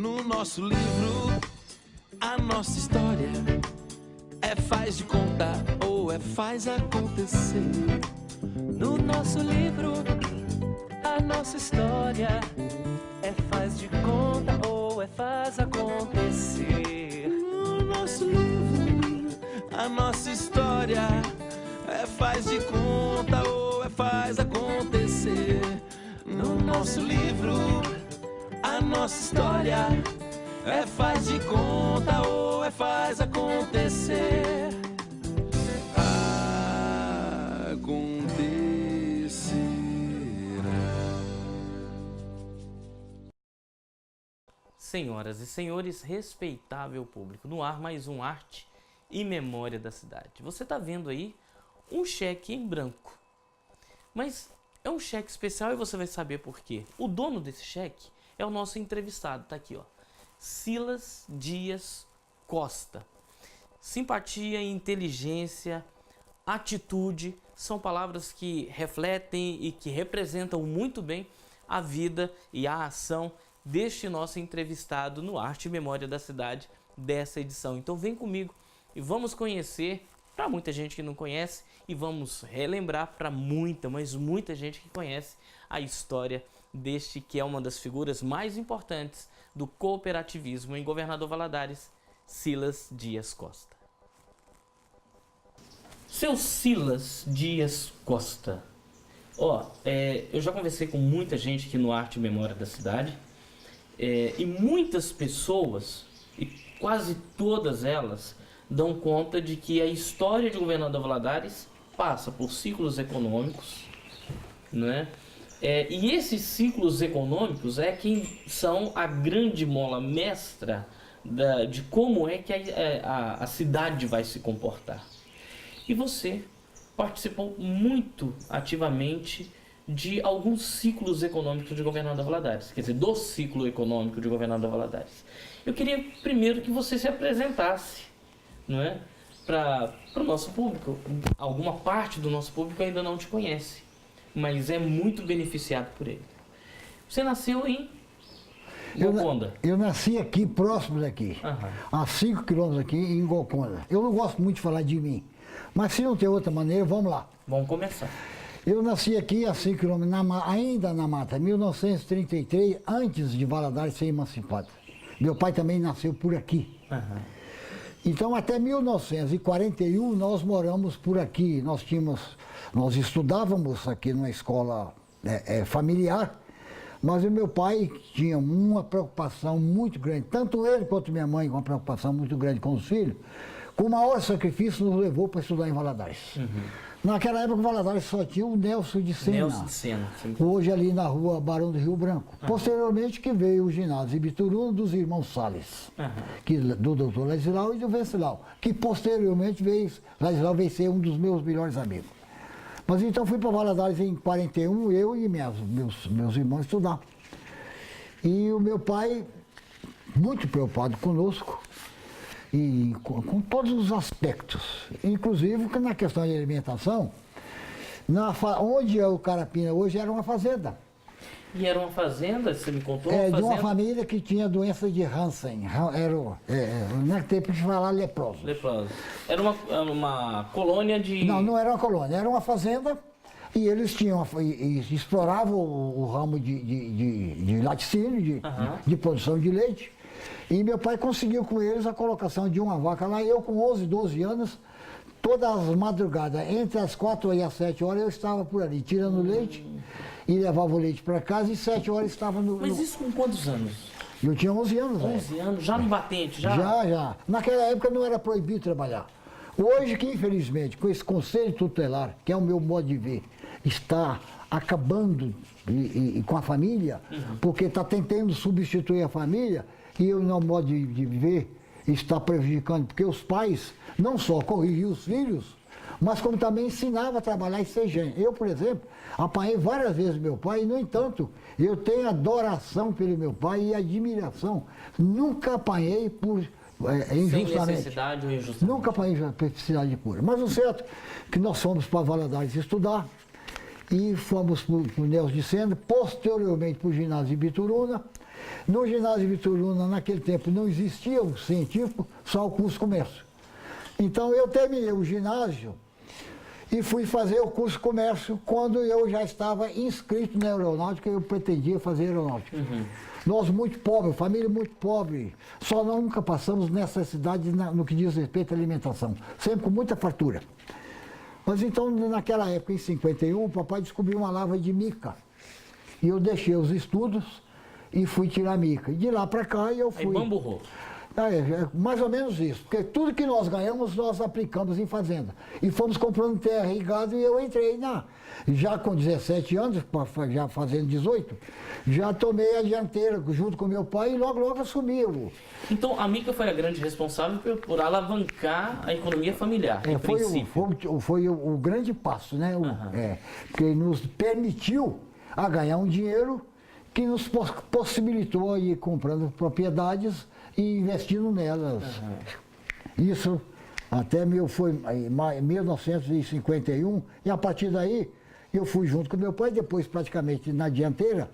No nosso livro, a nossa história é faz de conta ou é faz acontecer. No nosso livro, a nossa história é faz de conta ou é faz acontecer. No nosso livro, a nossa história é faz de conta ou é faz acontecer. No nosso livro, a nossa história é faz de conta ou é faz acontecer. Senhoras e senhores, respeitável público, no ar mais um Arte e Memória da Cidade. Você está vendo aí um cheque em branco, mas é um cheque especial e você vai saber por quê. O dono desse cheque é o nosso entrevistado, tá aqui ó, Silas Dias Costa. Simpatia, inteligência, atitude são palavras que refletem e que representam muito bem a vida e a ação deste nosso entrevistado no Arte e Memória da Cidade dessa edição. Então vem comigo e vamos conhecer, para muita gente que não conhece, e vamos relembrar para muita, mas muita gente que conhece a história deste que é uma das figuras mais importantes do cooperativismo em Governador Valadares, Silas Dias Costa. Seu Silas Dias Costa, eu já conversei com muita gente aqui no Arte e Memória da Cidade, e muitas pessoas, e quase todas elas, dão conta de que a história de Governador Valadares passa por ciclos econômicos, né? E esses ciclos econômicos é quem são a grande mola mestra de como é que a cidade vai se comportar. E você participou muito ativamente de alguns ciclos econômicos de Governador Valadares, quer dizer, do ciclo econômico de Governador Valadares. Eu queria primeiro que você se apresentasse, não é? Para o nosso público. Alguma parte do nosso público ainda não te conhece, mas é muito beneficiado por ele. Você nasceu em Golconda? Eu nasci aqui, próximo daqui, a 5 quilômetros aqui em Golconda. Eu não gosto muito de falar de mim, mas se não tem outra maneira, vamos lá. Vamos começar. Eu nasci aqui a 5 quilômetros, ainda na mata, 1933, antes de Valadares ser emancipado. Meu pai também nasceu por aqui. Então, até 1941, nós moramos por aqui. Nós estudávamos aqui numa escola familiar, mas o meu pai tinha uma preocupação muito grande, tanto ele quanto minha mãe, com uma preocupação muito grande com os filhos, com o maior sacrifício nos levou para estudar em Valadares. Naquela época, o Valadares só tinha o Nelson de Sena. Nelson de Sena. Hoje ali na rua Barão do Rio Branco. Posteriormente que veio o ginásio Ibituruna dos irmãos Salles, do doutor Ladislau e do Venceslau, que posteriormente Ladislau veio ser um dos meus melhores amigos. Mas então fui para Valadares em 41, eu e meus irmãos estudar. E o meu pai, muito preocupado conosco, e com todos os aspectos, inclusive na questão de alimentação, onde é o Carapina hoje era uma fazenda. E era uma fazenda, você me contou? De uma família que tinha doença de Hansen, não é tempo de falar leproso. Era uma colônia de... Não era uma colônia, era uma fazenda e eles exploravam o ramo de laticínio, de produção de leite. E meu pai conseguiu com eles a colocação de uma vaca lá. Eu, com 11, 12 anos, todas as madrugadas, entre as 4 e as 7 horas, eu estava por ali, tirando leite e levava o leite para casa e 7 horas estava no... Mas isso com quantos anos? Eu tinha 11 anos. 11 anos, já no batente? Já. Naquela época não era proibido trabalhar. Hoje que, infelizmente, com esse conselho tutelar, que é o meu modo de ver, está acabando com a família, porque está tentando substituir a família, e eu, no modo de viver, está prejudicando, porque os pais não só corrigiam os filhos, mas como também ensinavam a trabalhar e ser gente. Eu, por exemplo, apanhei várias vezes meu pai, e, no entanto, eu tenho adoração pelo meu pai e admiração. Nunca apanhei por injustamente. Sem necessidade ou injustamente? Nunca apanhei por necessidade pura. Mas o certo é que nós fomos para Valadares estudar, e fomos para o Nelson de Sena, posteriormente para o ginásio Ibituruna, No ginásio Vitorino, naquele tempo, não existia o científico, só o curso comércio. Então eu terminei o ginásio e fui fazer o curso comércio quando eu já estava inscrito na aeronáutica e eu pretendia fazer aeronáutica. Nós muito pobres, família muito pobre, só nunca passamos necessidade no que diz respeito à alimentação, sempre com muita fartura. Mas então, naquela época, em 51, o papai descobriu uma lavra de mica. E eu deixei os estudos e fui tirar mica. E de lá para cá eu fui... Aí bamburrou. É mais ou menos isso, porque tudo que nós ganhamos, nós aplicamos em fazenda. E fomos comprando terra e gado e eu entrei já com 17 anos, já fazendo 18, já tomei a dianteira junto com meu pai e logo assumi. Então a mica foi a grande responsável por alavancar a economia familiar, em princípio. Foi o grande passo, né? Que nos permitiu a ganhar um dinheiro que nos possibilitou ir comprando propriedades e investindo nelas. Isso até foi em 1951, e a partir daí eu fui junto com meu pai, depois praticamente na dianteira,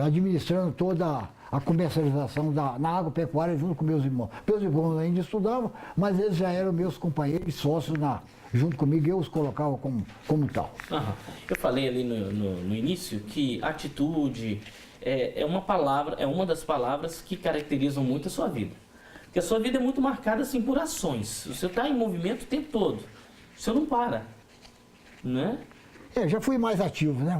administrando toda a comercialização na agropecuária junto com meus irmãos. Meus irmãos ainda estudavam, mas eles já eram meus companheiros e sócios junto comigo, eu os colocava como tal. Eu falei ali no início que atitude é uma das palavras que caracterizam muito a sua vida. Porque a sua vida é muito marcada assim por ações. Você está em movimento o tempo todo. Você não para, né? Já fui mais ativo, né?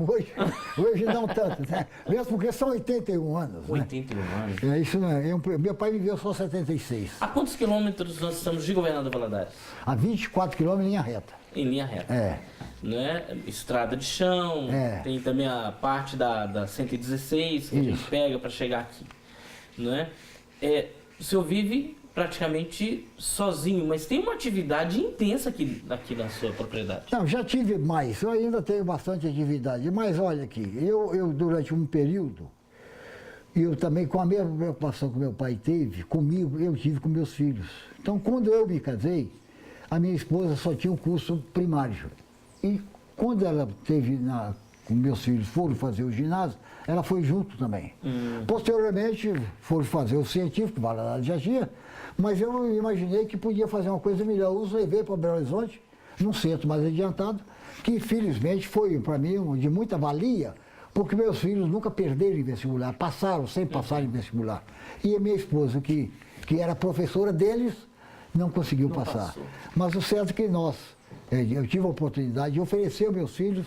Hoje não tanto, né? Mesmo porque são 81 anos. 81 anos. Isso não é. Meu pai viveu só 76. A quantos quilômetros nós estamos de Governador Valadares? A 24 quilômetros em linha reta. Em linha reta. Né? Estrada de chão, tem também a parte da 116 que a gente pega para chegar aqui. Né? O senhor vive praticamente sozinho, mas tem uma atividade intensa aqui na sua propriedade. Não, já tive mais, eu ainda tenho bastante atividade, mas olha aqui, eu durante um período, eu também com a mesma preocupação que meu pai teve comigo, eu tive com meus filhos. Então quando eu me casei, a minha esposa só tinha um curso primário. E quando ela teve com meus filhos foram fazer o ginásio, ela foi junto também. Posteriormente, foram fazer o científico, Valadares já tinha, mas eu imaginei que podia fazer uma coisa melhor. Eu os levei para Belo Horizonte, num centro mais adiantado, que infelizmente foi para mim de muita valia, porque meus filhos nunca perderam em vestibular, passaram, sempre passaram em vestibular. E a minha esposa, que era professora deles, não conseguiu passar. Passou. Mas o certo é que eu tive a oportunidade de oferecer aos meus filhos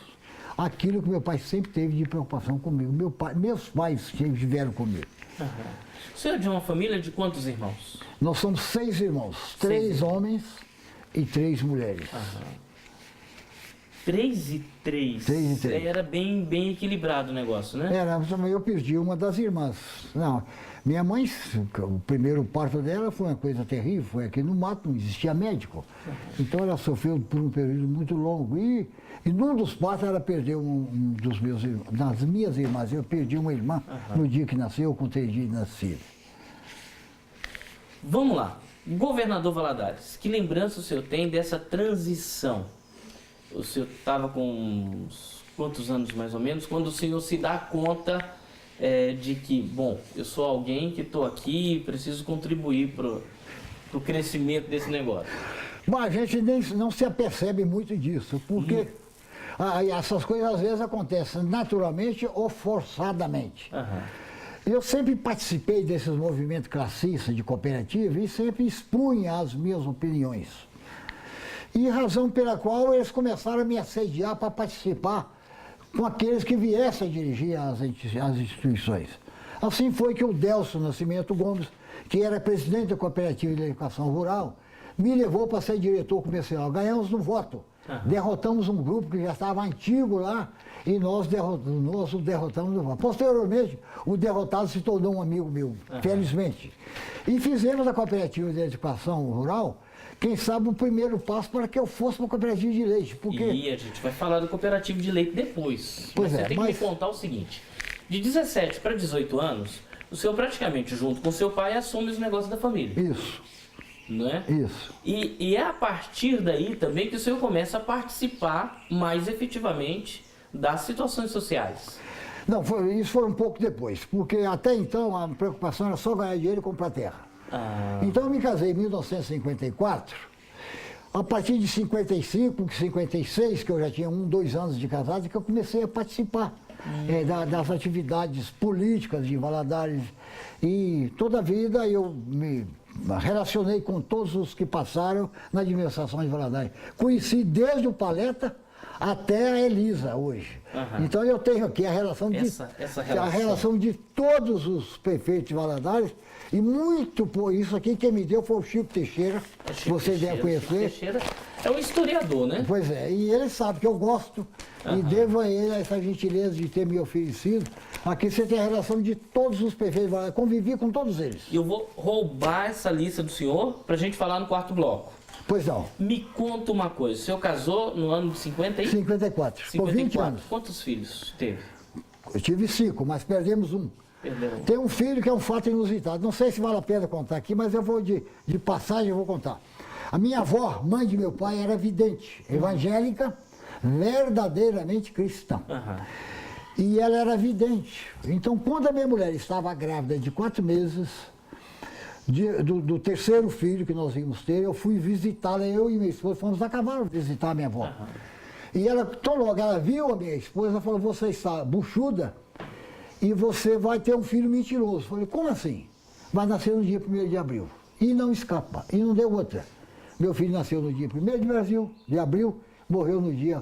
aquilo que meu pai sempre teve de preocupação comigo. Meus pais tiveram comigo. O senhor é de uma família de quantos irmãos? Nós somos 6 irmãos, 3 homens e 3 mulheres. 3 e 3. 3 e 3. Era bem equilibrado o negócio, né? Eu perdi uma das irmãs. Não, minha mãe, o primeiro parto dela foi uma coisa terrível, foi aqui no mato, não existia médico. Então ela sofreu por um período muito longo. E num dos partos ela perdeu um dos meus irmãos, das minhas irmãs. Eu perdi uma irmã no dia que nasceu, com 3 dias de nascido. Vamos lá. Governador Valadares, que lembrança o senhor tem dessa transição? O senhor estava com quantos anos mais ou menos, quando o senhor se dá conta de que, bom, eu sou alguém que estou aqui e preciso contribuir para o crescimento desse negócio? Bom, a gente não se apercebe muito disso, porque essas coisas às vezes acontecem naturalmente ou forçadamente. Eu sempre participei desses movimentos classistas de cooperativa e sempre expunha as minhas opiniões. E razão pela qual eles começaram a me assediar para participar com aqueles que viessem a dirigir as instituições. Assim foi que o Delcio Nascimento Gomes, que era presidente da Cooperativa de Educação Rural, me levou para ser diretor comercial. Ganhamos no voto. Derrotamos um grupo que já estava antigo lá e nós o derrotamos no voto. Posteriormente, o derrotado se tornou um amigo meu, felizmente. E fizemos a Cooperativa de Educação Rural, quem sabe o primeiro passo para que eu fosse para a cooperativa de leite. Porque... E a gente vai falar do cooperativo de leite depois. Pois Você tem que me contar o seguinte: de 17 para 18 anos, o senhor praticamente, junto com seu pai, assume os negócios da família. Isso. Não é? Isso. E é a partir daí também que o senhor começa a participar mais efetivamente das situações sociais. Não, isso foi um pouco depois, porque até então a preocupação era só ganhar dinheiro e comprar terra. Então eu me casei em 1954, a partir de 55, 56, que eu já tinha 2 anos de casado, que eu comecei a participar das atividades políticas de Valadares. E toda a vida eu me relacionei com todos os que passaram na administração de Valadares. Conheci desde o Paleta até a Elisa hoje. Então eu tenho aqui a relação a relação de todos os prefeitos de Valadares. E muito por isso aqui, quem me deu foi o Chico Teixeira, que você deve conhecer. Chico Teixeira é um historiador, né? Pois é, e ele sabe que eu gosto e devo a ele essa gentileza de ter me oferecido. Aqui você tem a relação de todos os prefeitos de Valadares, convivi com todos eles. E eu vou roubar essa lista do senhor para a gente falar no quarto bloco. Pois não. Me conta uma coisa, o senhor casou no ano de 50 e... 54, por 20 anos. Quantos filhos teve? Eu tive 5, mas perdemos um. Tem um filho que é um fato inusitado. Não sei se vale a pena contar aqui, mas eu vou de passagem eu vou contar. A minha avó, mãe de meu pai, era vidente, evangélica, verdadeiramente cristã. E ela era vidente. Então, quando a minha mulher estava grávida de 4 meses, do terceiro filho que nós íamos ter, eu fui visitá-la, eu e minha esposa fomos a cavalo visitar a minha avó. E ela, tão logo ela viu a minha esposa, ela falou: você está buchuda e você vai ter um filho mentiroso. Eu falei: como assim? Vai nascer no dia 1º de abril. E não escapa, e não deu outra. Meu filho nasceu no dia 1º de abril, morreu no dia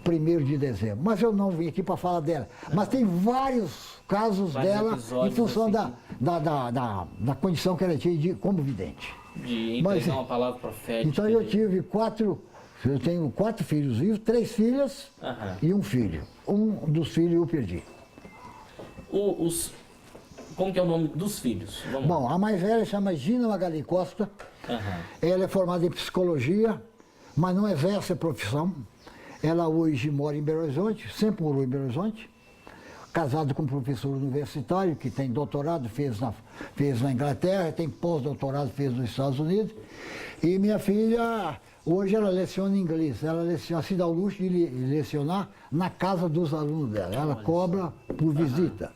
1º de dezembro. Mas eu não vim aqui para falar dela. Mas tem vários casos dela em função assim, da condição que ela tinha como vidente. De entregar uma palavra profética. Então eu tive 4, eu tenho 4 filhos vivos, 3 filhas e um filho. Um dos filhos eu perdi. Como que é o nome dos filhos? Bom, a mais velha chama Gina Magali Costa. Ela é formada em psicologia, mas não exerce a profissão. Ela hoje mora em Belo Horizonte, sempre morou em Belo Horizonte. Casado com um professor universitário que tem doutorado, fez na Inglaterra, tem pós-doutorado, fez nos Estados Unidos. E minha filha, hoje ela leciona inglês. Ela se dá o luxo de lecionar na casa dos alunos dela. Ela cobra por visita.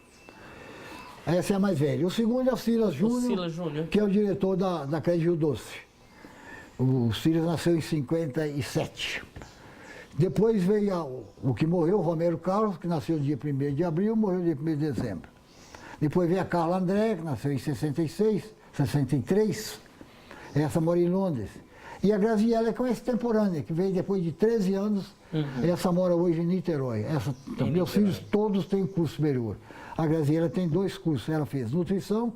Essa é a mais velha. O segundo é o Silas Júnior, que é o diretor da Crédito Rio Doce. O Silas nasceu em 57. Depois veio o que morreu, o Romero Carlos, que nasceu no dia 1º de abril, morreu no dia 1º de dezembro. Depois veio a Carla André, que nasceu em 63. Essa mora em Londres. E a Graziella, que é uma extemporânea, que veio depois de 13 anos. Essa mora hoje em Niterói. Meus filhos todos têm curso superior. A Graziella tem 2 cursos. Ela fez nutrição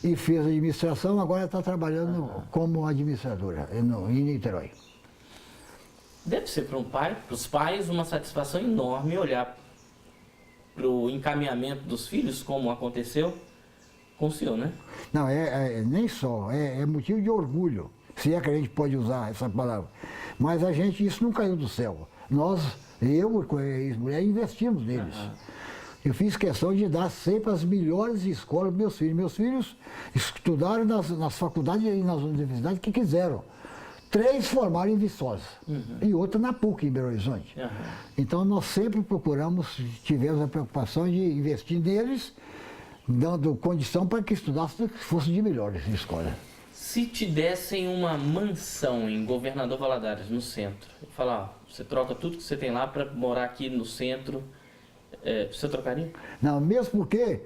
e fez administração. Agora está trabalhando como administradora em Niterói. Deve ser para os pais, uma satisfação enorme olhar para o encaminhamento dos filhos, como aconteceu com o senhor, né? Não, nem só. É motivo de orgulho, se é que a gente pode usar essa palavra. Mas isso não caiu do céu. Eu e a ex-mulher, investimos neles. Eu fiz questão de dar sempre as melhores escolas para meus filhos. Meus filhos estudaram nas faculdades e nas universidades que quiseram. 3 formaram em Viçosa e outra na PUC, em Belo Horizonte. Então nós sempre tivemos a preocupação de investir neles, dando condição para que estudassem, que fossem de melhores escolas. Se te dessem uma mansão em Governador Valadares, no centro, falar, você troca tudo que você tem lá para morar aqui no centro, você trocaria? Não, mesmo porque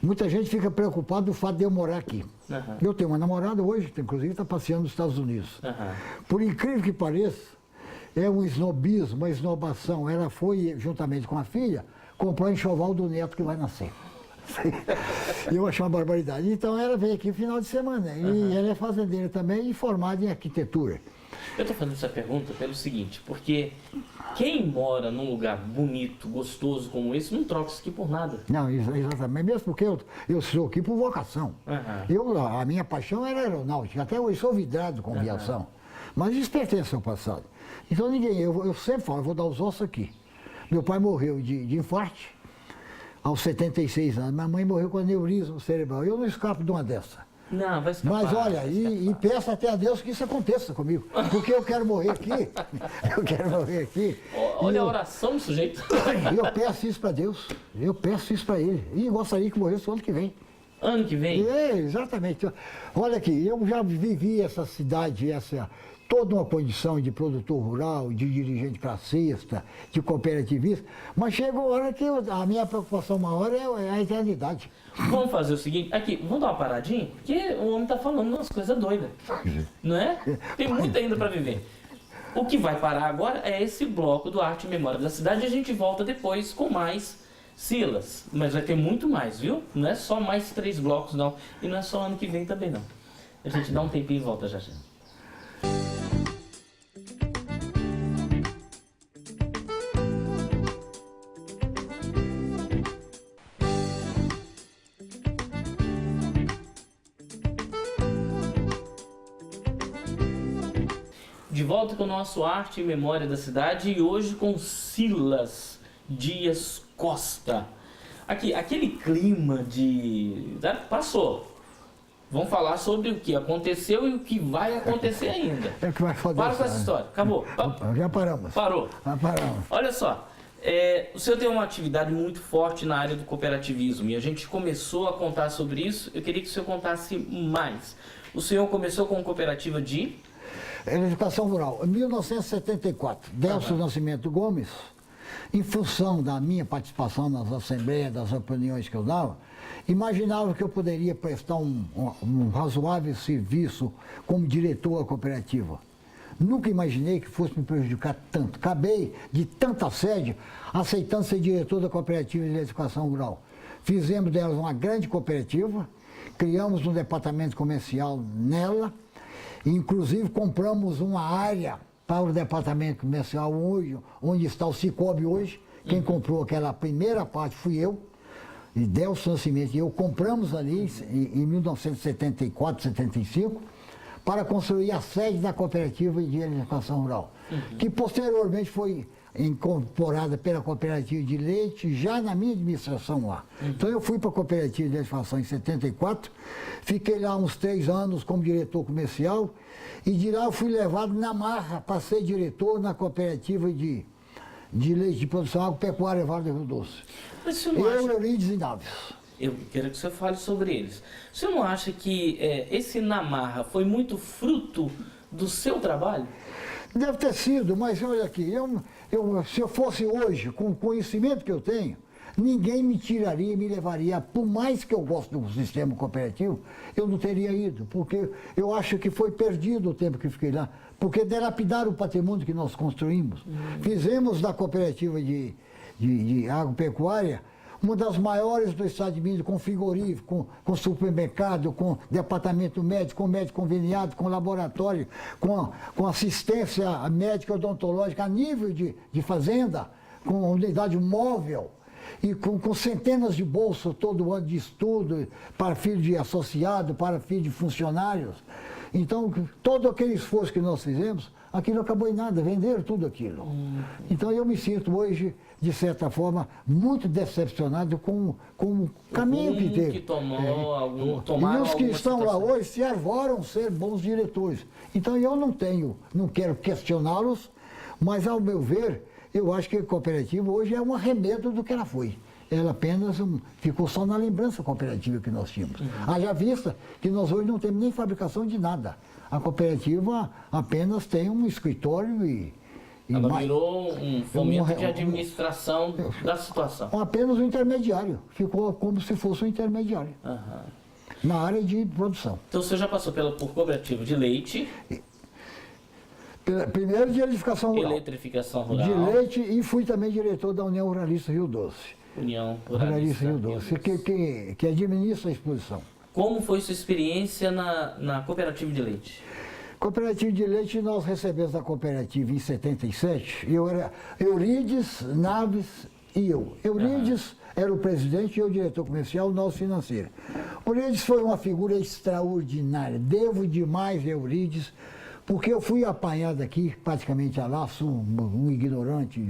muita gente fica preocupada do fato de eu morar aqui. Eu tenho uma namorada hoje, que inclusive está passeando nos Estados Unidos. Por incrível que pareça, é um snobismo, uma esnobação. Ela foi, juntamente com a filha, comprar o enxoval do neto que vai nascer. Eu achei uma barbaridade. Então ela veio aqui no final de semana. E ela é fazendeira também e formada em arquitetura. Eu estou fazendo essa pergunta pelo seguinte, porque quem mora num lugar bonito, gostoso como esse, não troca isso aqui por nada. Não, exatamente. Mesmo porque eu sou aqui por vocação. A minha paixão era aeronáutica. Até hoje sou vidrado com aviação. Mas isso pertence ao passado. Então eu sempre falo, eu vou dar os ossos aqui. Meu pai morreu de infarto aos 76 anos. Minha mãe morreu com aneurisma cerebral. Eu não escapo de uma dessa. Não, vai escapar. Mas olha, e peço até a Deus que isso aconteça comigo. Porque eu quero morrer aqui. Eu quero morrer aqui. Olha a oração do sujeito. E eu peço isso para Deus, eu peço isso para ele. E gostaria que morresse o ano que vem. Ano que vem? É, exatamente. Olha aqui, eu já vivi essa cidade, toda uma condição de produtor rural, de dirigente classista, de cooperativista, mas chegou a hora que a minha preocupação maior é a eternidade. Vamos fazer o seguinte, aqui, vamos dar uma paradinha? Porque o homem está falando umas coisas doidas, não é? Tem muito ainda para viver. O que vai parar agora é esse bloco do Arte e Memória da Cidade e a gente volta depois com mais Silas. Mas vai ter muito mais, viu? Não é só mais 3 blocos, não. E não é só ano que vem também, não. A gente dá um tempinho e volta já já. De volta com o nosso Arte e Memória da Cidade e hoje com Silas Dias Costa. Aqui, aquele clima de... passou. Vamos falar sobre o que aconteceu e o que vai acontecer ainda. É que vai foder. Para com essa história. Acabou. Já paramos. Parou. Já paramos. Olha só. O senhor tem uma atividade muito forte na área do cooperativismo e a gente começou a contar sobre isso. Eu queria que o senhor contasse mais. O senhor começou com uma cooperativa de... Educação Rural. Em 1974, Delcio Nascimento Gomes, em função da minha participação nas assembleias, das opiniões que eu dava, imaginava que eu poderia prestar um razoável serviço como diretor da cooperativa. Nunca imaginei que fosse me prejudicar tanto. Acabei de tanta assédio, aceitando ser diretor da cooperativa de educação rural. Fizemos delas uma grande cooperativa, criamos um departamento comercial nela, inclusive compramos uma área para o departamento comercial hoje, onde está o Cicobi hoje. Quem comprou aquela primeira parte fui eu, e Delcio Nascimento e eu compramos ali em 1974, 75, para construir a sede da cooperativa de educação rural, que posteriormente foi incorporada pela cooperativa de leite já na minha administração lá. Então eu fui para a cooperativa de educação em 74, fiquei lá uns 3 anos como diretor comercial e de lá eu fui levado na marra para ser diretor na cooperativa de leite de produção agropecuária Vale do Rio Doce. Mas o senhor não acha... Eurides e Naves. Eu quero que o senhor fale sobre eles. O senhor não acha que esse Namarra foi muito fruto do seu trabalho? Deve ter sido, mas olha aqui, se eu fosse hoje, com o conhecimento que eu tenho, ninguém me tiraria e me levaria, por mais que eu goste do sistema cooperativo, eu não teria ido, porque eu acho que foi perdido o tempo que fiquei lá, porque dilapidaram o patrimônio que nós construímos. Fizemos da cooperativa de agropecuária uma das maiores do estado de Minas, com frigorífico, com supermercado, com departamento médico, com médico conveniado, com laboratório, com assistência médica odontológica a nível de fazenda, com unidade móvel e com centenas de bolsas todo ano de estudo para filhos de associado, para filhos de funcionários. Então, todo aquele esforço que nós fizemos, aquilo não acabou em nada, venderam tudo aquilo. Então, eu me sinto hoje, de certa forma, muito decepcionado com o caminho que teve. Que tomaram e os que estão lá hoje se arvoram ser bons diretores. Então, eu não quero questioná-los, mas, ao meu ver, eu acho que a cooperativa hoje é um arremedo do que ela foi. Ela apenas ficou só na lembrança cooperativa que nós tínhamos. Haja vista que nós hoje não temos nem fabricação de nada. A cooperativa apenas tem um escritório e ela virou um fomento de administração da situação. Apenas um intermediário. Ficou como se fosse um intermediário. Na área de produção. Então você já passou por cooperativa de leite. Primeiro de edificação rural. Eletrificação rural. De leite e fui também diretor da União Ruralista Rio Doce. União Ruralista Rio Doce, que administra a exposição. Como foi sua experiência na cooperativa de leite? Cooperativa de leite nós recebemos da cooperativa em 77. Eu era Eurides, Naves e eu. Eurides era o presidente e eu o diretor comercial, nosso financeiro. Eurides foi uma figura extraordinária. Devo demais a Eurides, porque eu fui apanhado aqui, praticamente a laço, um ignorante,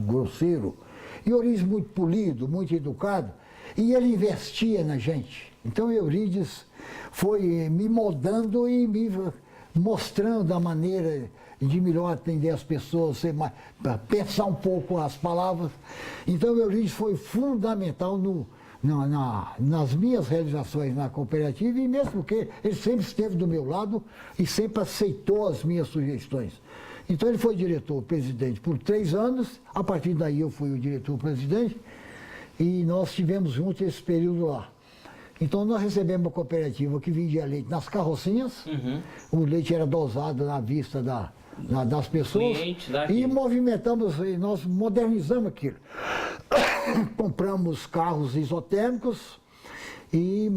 grosseiro. E Eurides muito polido, muito educado, e ele investia na gente. Então Eurides foi me moldando e me mostrando a maneira de melhor atender as pessoas, pensar um pouco as palavras. Então, o Euridice foi fundamental nas minhas realizações na cooperativa, e mesmo porque ele sempre esteve do meu lado e sempre aceitou as minhas sugestões. Então, ele foi diretor-presidente por 3 anos, a partir daí eu fui o diretor-presidente, e nós estivemos juntos esse período lá. Então, nós recebemos uma cooperativa que vendia leite nas carrocinhas, o leite era dosado na vista das pessoas, e movimentamos, nós modernizamos aquilo. Compramos carros isotérmicos e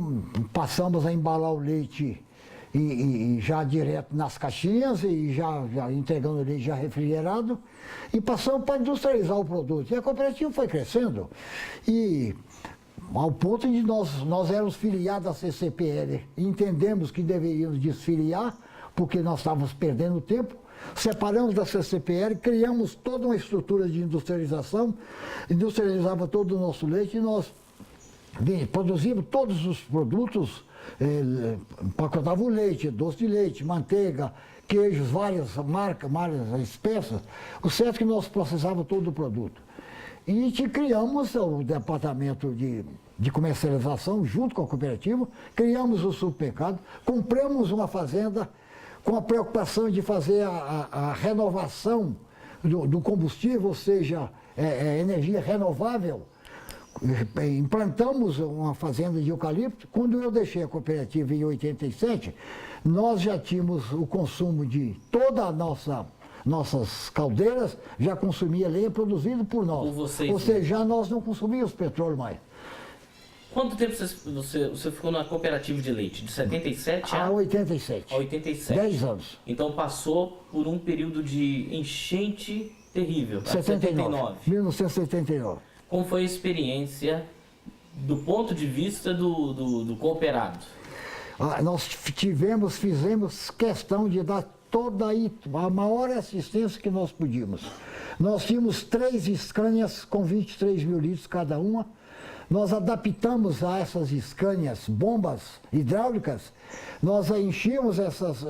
passamos a embalar o leite e já direto nas caixinhas e já entregando o leite já refrigerado, e passamos para industrializar o produto. E a cooperativa foi crescendo, e ao ponto de nós éramos filiados à CCPL, entendemos que deveríamos desfiliar, porque nós estávamos perdendo tempo, separamos da CCPL, criamos toda uma estrutura de industrialização, industrializava todo o nosso leite, e nós produzíamos todos os produtos, empacotava o leite, doce de leite, manteiga, queijos, várias marcas, várias espécies. O certo é que nós processávamos todo o produto. E criamos o departamento de comercialização junto com a cooperativa, criamos o supermercado, compramos uma fazenda com a preocupação de fazer a renovação do combustível, ou seja, energia renovável. Implantamos uma fazenda de eucalipto. Quando eu deixei a cooperativa em 87, nós já tínhamos o consumo de toda a nossas caldeiras, já consumia lenha produzida por nós. Por vocês, ou seja, já nós não consumíamos petróleo mais. Quanto tempo você ficou na cooperativa de leite? De 77 a 87. A 87. 10 anos. Então passou por um período de enchente terrível. 79. 1979. Como foi a experiência do ponto de vista do cooperado? Nós fizemos questão de dar toda a maior assistência que nós podíamos. Nós tínhamos 3 Scanias com 23 mil litros cada uma. Nós adaptamos a essas Scanias bombas hidráulicas, nós enchíamos essas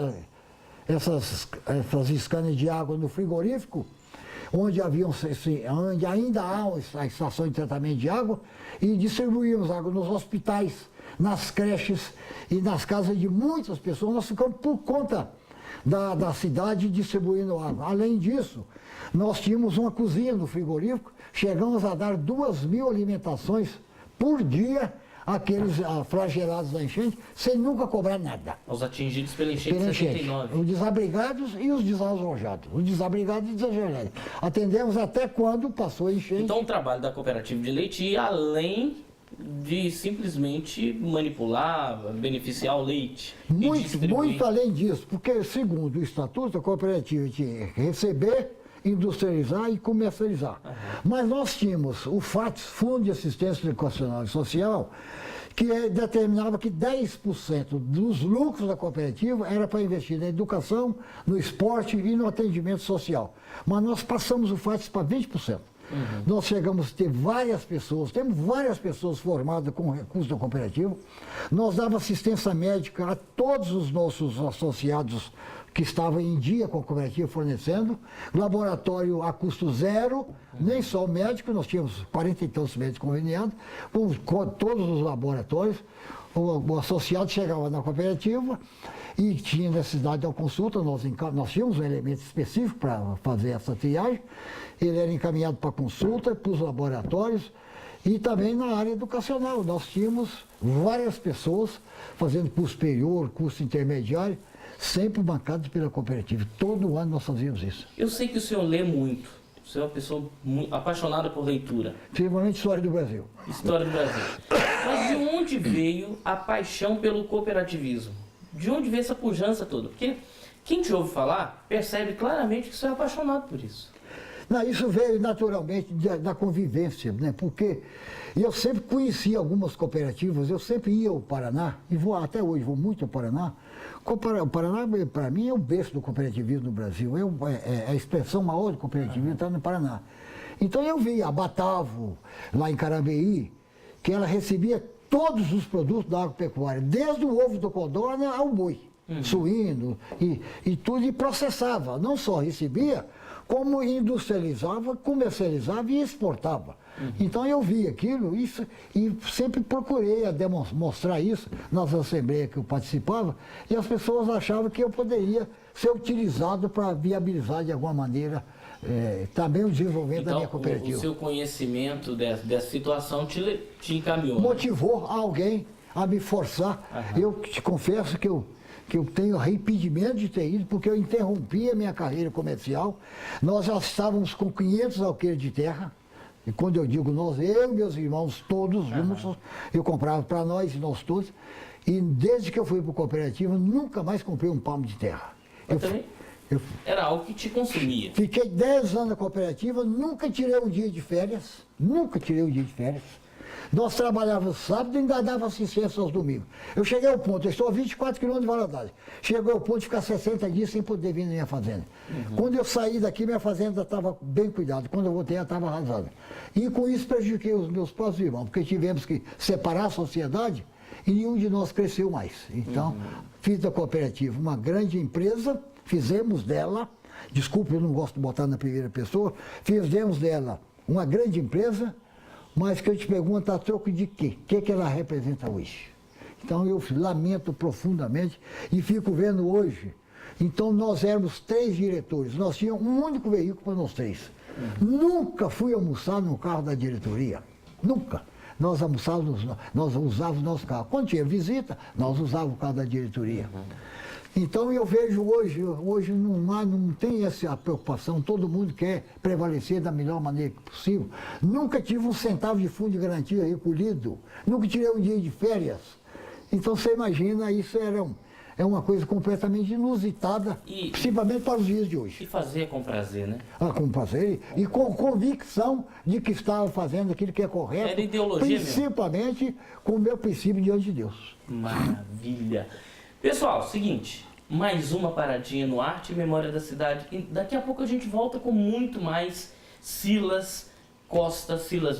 Scanias de água no frigorífico, onde ainda há a estação de tratamento de água, e distribuímos água nos hospitais, nas creches e nas casas de muitas pessoas. Nós ficamos por conta da cidade distribuindo água. Além disso, nós tínhamos uma cozinha no frigorífico, chegamos a dar 2.000 alimentações por dia àqueles flagelados da enchente, sem nunca cobrar nada. Os atingidos pela enchente de 79. Os desabrigados e os desalojados. Os desabrigados e desalojados. Atendemos até quando passou a enchente. Então o trabalho da cooperativa de leite ia além de simplesmente manipular, beneficiar o leite. Muito além disso, porque segundo o estatuto, a cooperativa tinha que receber, industrializar e comercializar. Mas nós tínhamos o FATS, Fundo de Assistência Educacional e Social, que determinava que 10% dos lucros da cooperativa era para investir na educação, no esporte e no atendimento social. Mas nós passamos o FATS para 20%. Nós chegamos a ter temos várias pessoas formadas com recursos da cooperativa. Nós dávamos assistência médica a todos os nossos associados que estavam em dia com a cooperativa fornecendo, laboratório a custo zero, nem só o médico, nós tínhamos 40 e tantos médicos conveniados, com todos os laboratórios. O associado chegava na cooperativa e tinha necessidade de consulta, nós tínhamos um elemento específico para fazer essa triagem, ele era encaminhado para consulta, para os laboratórios e também na área educacional. Nós tínhamos várias pessoas fazendo curso superior, curso intermediário, sempre bancados pela cooperativa. Todo ano nós fazíamos isso. Eu sei que o senhor lê muito. O senhor é uma pessoa muito apaixonada por leitura. Principalmente história do Brasil. História do Brasil. Mas de onde veio a paixão pelo cooperativismo? De onde veio essa pujança toda? Porque quem te ouve falar percebe claramente que o senhor é apaixonado por isso. Não, isso veio naturalmente da convivência, né? Porque eu sempre conheci algumas cooperativas, eu sempre ia ao Paraná, e até hoje vou muito ao Paraná. O Paraná, para mim, é o berço do cooperativismo no Brasil, é a expressão maior do cooperativismo está no Paraná. Então eu vi a Batavo, lá em Carambeí, que ela recebia todos os produtos da agropecuária, desde o ovo do codorna ao boi. suíno e tudo, e processava. Não só recebia, como industrializava, comercializava e exportava. Então eu vi aquilo isso, e sempre procurei mostrar isso nas assembleias que eu participava, e as pessoas achavam que eu poderia ser utilizado para viabilizar de alguma maneira também o desenvolvimento da minha cooperativa. O seu conhecimento dessa situação te encaminhou? Motivou alguém a me forçar. Eu te confesso que eu tenho arrependimento de ter ido, porque eu interrompi a minha carreira comercial. Nós já estávamos com 500 alqueires de terra. E quando eu digo nós, eu e meus irmãos todos juntos, eu comprava para nós e nós todos. E desde que eu fui para a cooperativa, nunca mais comprei um palmo de terra. Era algo que te consumia. Fiquei 10 anos na cooperativa, nunca tirei um dia de férias. Nunca tirei um dia de férias. Nós trabalhávamos sábado e ainda dava assistência aos domingos. Eu cheguei ao ponto, eu estou a 24 quilômetros de Valadares. Cheguei ao ponto de ficar 60 dias sem poder vir na minha fazenda. Quando eu saí daqui, minha fazenda estava bem cuidada. Quando eu voltei, ela estava arrasada. E com isso prejudiquei os meus próprios irmãos, porque tivemos que separar a sociedade e nenhum de nós cresceu mais. Então, fiz da cooperativa uma grande empresa, fizemos dela, desculpe, eu não gosto de botar na primeira pessoa, fizemos dela uma grande empresa, mas que eu te pergunto, a troco de quê? O que ela representa hoje? Então eu lamento profundamente e fico vendo hoje. Então nós éramos 3 diretores, nós tínhamos um único veículo para nós 3. Nunca fui almoçar no carro da diretoria, nunca. Nós almoçávamos, nós usávamos o nosso carro. Quando tinha visita, nós usávamos o carro da diretoria. Então eu vejo hoje não tem essa preocupação, todo mundo quer prevalecer da melhor maneira possível. Nunca tive um centavo de fundo de garantia recolhido, nunca tirei um dia de férias. Então você imagina, isso é uma coisa completamente inusitada, principalmente para os dias de hoje. E fazer com prazer, né? Com prazer e com convicção de que estava fazendo aquilo que é correto. Era ideologia principalmente mesmo. Com o meu princípio diante de Deus. Maravilha. Pessoal, seguinte, mais uma paradinha no Arte e Memória da Cidade. E daqui a pouco a gente volta com muito mais Silas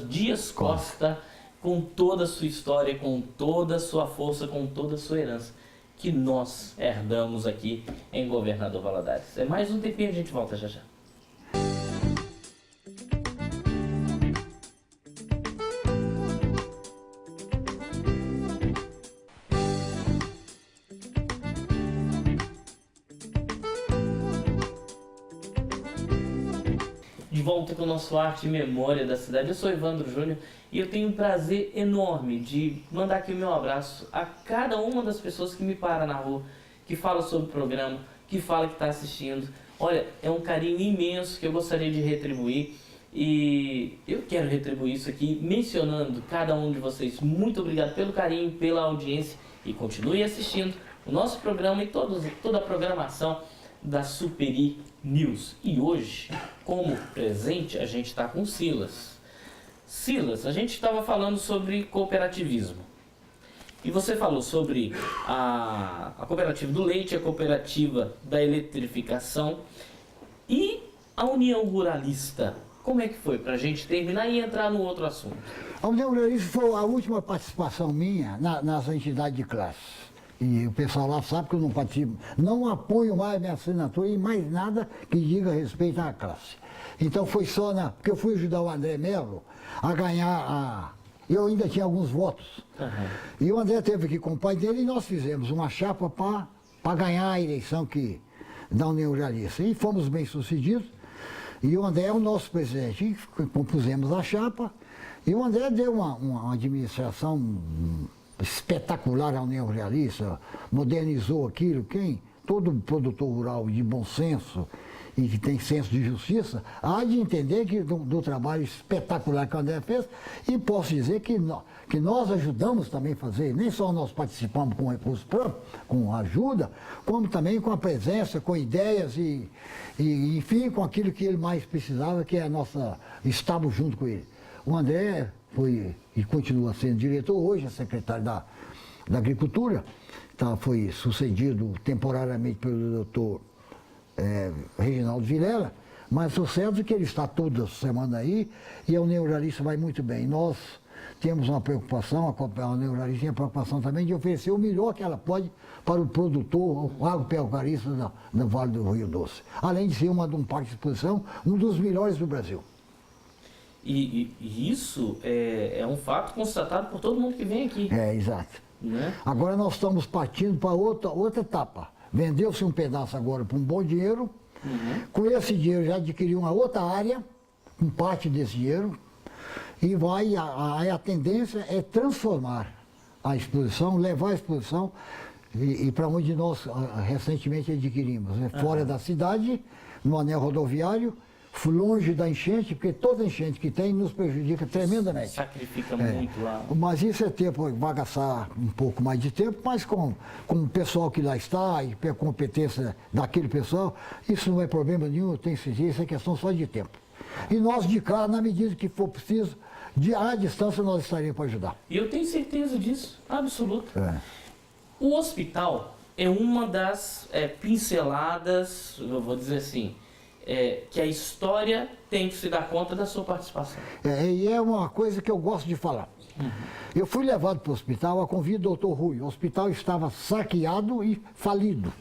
Dias Costa, com toda a sua história, com toda a sua força, com toda a sua herança, que nós herdamos aqui em Governador Valadares. É mais um tempinho, a gente volta já já. De volta com o nosso Arte e Memória da Cidade. Eu sou Evandro Júnior e eu tenho um prazer enorme de mandar aqui o meu abraço a cada uma das pessoas que me para na rua, que fala sobre o programa, que fala que está assistindo. Olha, é um carinho imenso que eu gostaria de retribuir e eu quero retribuir isso aqui mencionando cada um de vocês. Muito obrigado pelo carinho, pela audiência e continue assistindo o nosso programa e toda a programação da Superi News. E hoje, como presente, a gente está com Silas. Silas, a gente estava falando sobre cooperativismo. E você falou sobre a cooperativa do leite, a cooperativa da eletrificação e a União Ruralista. Como é que foi para a gente terminar e entrar no outro assunto? A União Ruralista foi a última participação minha nas entidades de classe. E o pessoal lá sabe que eu não participo, não apoio mais minha assinatura em mais nada que diga respeito à classe. Então foi só porque eu fui ajudar o André Melo a ganhar eu ainda tinha alguns votos. E o André teve aqui com o pai dele e nós fizemos uma chapa para ganhar a eleição da União Ruralista. E fomos bem sucedidos. E o André é o nosso presidente. E compusemos a chapa. E o André deu uma administração espetacular à União Ruralista, modernizou aquilo. Todo produtor rural de bom senso e que tem senso de justiça, há de entender que do trabalho espetacular que o André fez, e posso dizer que nós ajudamos também a fazer, nem só nós participamos com recursos próprios, com ajuda, como também com a presença, com ideias e enfim, com aquilo que ele mais precisava, que é estamos junto com ele. O André foi e continua sendo diretor, hoje é secretário da Agricultura, foi sucedido temporariamente pelo doutor Reginaldo Vilela, mas o certo é que ele está toda semana aí e a União Ruralista vai muito bem. Nós temos uma preocupação, a neurologia tem a preocupação também de oferecer o melhor que ela pode para o produtor, o agropecuarista do Vale do Rio Doce. Além de ser um parque de exposição, um dos melhores do Brasil. E isso é um fato constatado por todo mundo que vem aqui. É, exato. Né? Agora nós estamos partindo para outra etapa. Vendeu-se um pedaço agora por um bom dinheiro. Com esse dinheiro já adquiriu uma outra área, com parte desse dinheiro, e a tendência é transformar a exposição, levar a exposição e para onde nós recentemente adquirimos, né? Fora da cidade, no anel rodoviário, longe da enchente, porque toda enchente que tem nos prejudica tremendamente. Sacrifica muito lá. Mas isso é tempo, vai gastar um pouco mais de tempo, mas com o pessoal que lá está e a competência daquele pessoal, isso não é problema nenhum, eu tenho certeza, isso é questão só de tempo. E nós de cá, na medida que for preciso, à distância nós estaremos para ajudar. E eu tenho certeza disso, absoluta. É. O hospital é uma das pinceladas, eu vou dizer assim, que a história tem que se dar conta da sua participação. E é uma coisa que eu gosto de falar. Eu fui levado para o hospital a convite do Dr. Rui. O hospital estava saqueado e falido.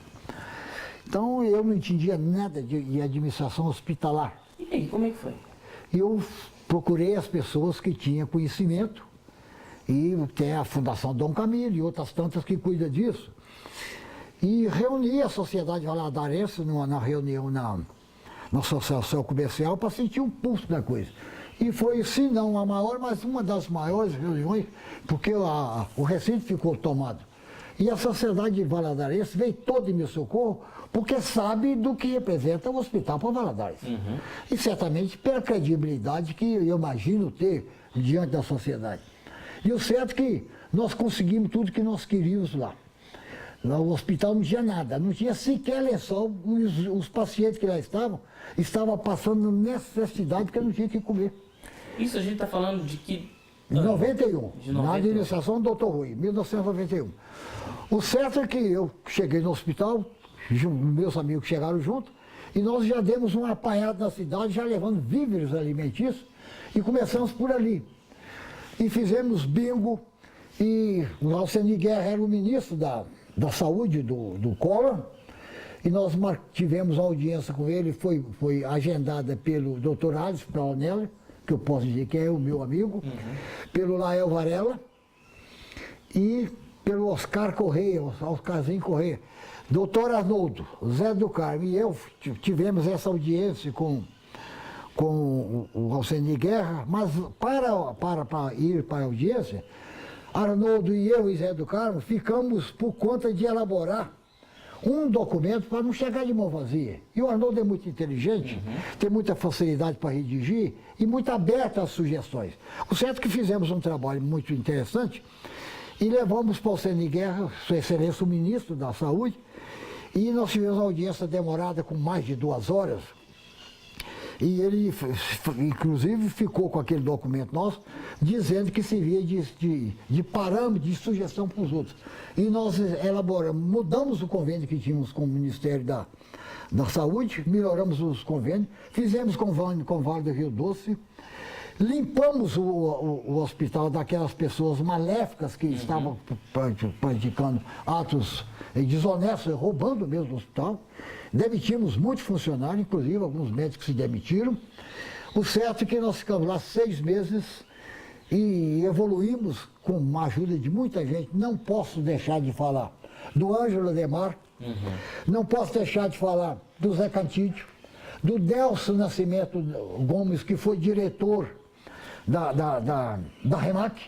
Então eu não entendia nada de administração hospitalar. E aí, como é que foi? Eu procurei as pessoas que tinham conhecimento, e tem a Fundação Dom Camilo e outras tantas que cuidam disso. E reuni a sociedade valadarense na reunião na associação comercial para sentir o pulso da coisa. E foi, se não a maior, mas uma das maiores reuniões, porque o recinto ficou tomado. E a sociedade valadarense veio toda em meu socorro, porque sabe do que representa o hospital para Valadares. E certamente pela credibilidade que eu imagino ter diante da sociedade. E o certo é que nós conseguimos tudo que nós queríamos lá. No hospital não tinha nada, não tinha sequer lençol. Os pacientes que lá estavam passando necessidade porque não tinha o que comer. Isso a gente está falando de que... Em 91, de na administração do Dr. Rui, 1991. O certo é que eu cheguei no hospital, meus amigos chegaram junto, e nós já demos um apanhado na cidade, já levando víveres alimentícios, e começamos por ali. E fizemos bingo, e o Alceni Guerra era o ministro da saúde do Collor, e nós tivemos audiência com ele, foi agendada pelo Dr. Alisson Paonelli, que eu posso dizer que é o meu amigo, pelo Lael Varela e pelo Oscar Correia, Oscarzinho Correia. Doutor Arnoldo, Zé do Carmo e eu tivemos essa audiência com o Alceni Guerra, mas para ir para a audiência, Arnoldo e eu e Zé do Carmo ficamos por conta de elaborar um documento para não chegar de mão vazia. E o Arnoldo é muito inteligente, tem muita facilidade para redigir e muito aberto às sugestões. O certo é que fizemos um trabalho muito interessante e levamos para o Alceni Guerra, Sua Excelência o Ministro da Saúde, e nós tivemos uma audiência demorada com mais de 2 horas. E ele, inclusive, ficou com aquele documento nosso, dizendo que servia de parâmetro, de sugestão para os outros. E nós elaboramos, mudamos o convênio que tínhamos com o Ministério da Saúde, melhoramos os convênios, fizemos convênio com o Vale do Rio Doce, limpamos o hospital daquelas pessoas maléficas que estavam praticando atos desonestos, roubando mesmo o hospital. Demitimos muitos funcionários, inclusive alguns médicos se demitiram. O certo é que nós ficamos lá 6 meses e evoluímos com a ajuda de muita gente. Não posso deixar de falar do Ângelo Ademar, não posso deixar de falar do Zé Cantídio, do Delcio Nascimento Gomes, que foi diretor da REMAC,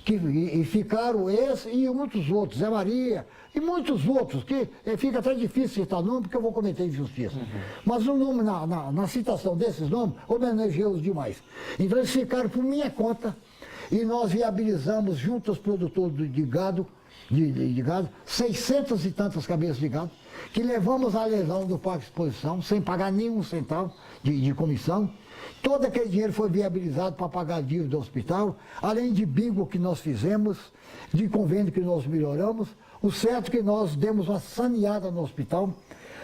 e ficaram esse e muitos outros, Zé Maria e muitos outros, que fica até difícil citar nome porque eu vou cometer injustiça. Mas o nome, na citação desses nomes, homenageei-os demais. Então eles ficaram por minha conta e nós viabilizamos junto aos produtores de gado, 600 e tantas cabeças de gado, que levamos à lesão do Parque de Exposição, sem pagar nenhum centavo de comissão. Todo aquele dinheiro foi viabilizado para pagar a dívida do hospital, além de bingo que nós fizemos, de convênio que nós melhoramos. O certo é que nós demos uma saneada no hospital.